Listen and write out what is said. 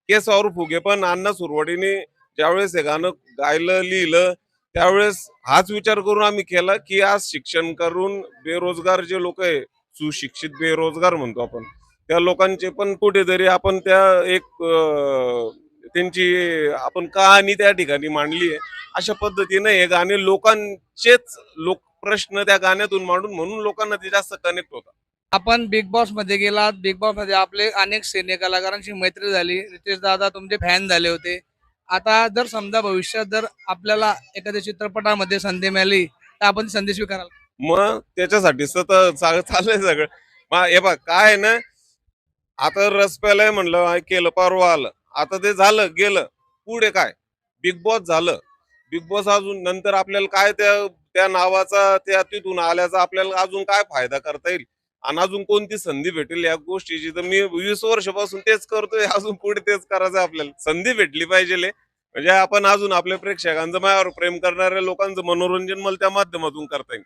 केसावर फुगे. पण अण्णा सुरवडीने ज्यावेळेस हे गाणं गायलं लिहिलं त्यावेळेस हाच विचार करून आम्ही केला की आज शिक्षण करून बेरोजगार जे लोक आहे, सुशिक्षित बेरोजगार म्हणतो आपण, त्या लोकांचे पण कुठेतरी आपण त्या एक त्यांची आपण कहाणी त्या ठिकाणी मांडली आहे. अशा पद्धतीने हे गाणे लोकांचेच लोक प्रश्न त्या गाण्यातून मांडून म्हणून लोकांना ते जास्त कनेक्ट होतात. आपण बिग बॉस मध्ये गेलात. बिग बॉस मध्ये आपले अनेक सिने कलाकारांशी मैत्री झाली. रितेश दादा तुमचे फॅन झाले होते. आता जर समजा भविष्यात जर आपल्याला एखाद्या चित्रपटामध्ये संधी मिळाली तर आपण ती संधी स्वीकाराल? मग त्याच्यासाठी सतत चाललंय सगळं. हे बघ काय आहे ना, आता रस प्यायलाय म्हणलं केलं परवा आलं, आता ते झालं गेलं, पुढे काय बिग बॉस झालं. बिग बॉस अजून नंतर आपल्याला काय त्या त्या नावाचा त्या तिथून आल्याचा आपल्याला अजून काय फायदा करता येईल आणि अजून कोणती संधी भेटेल या गोष्टीची. तर मी 20 वर्षापासून तेच करतोय, अजून पुढे तेच करायचं. आपल्याला संधी भेटली पाहिजे म्हणजे आपण अजून आपल्या प्रेक्षकांचं, माझ्यावर प्रेम करणाऱ्या लोकांचं मनोरंजन मला त्या माध्यमातून करता येईल.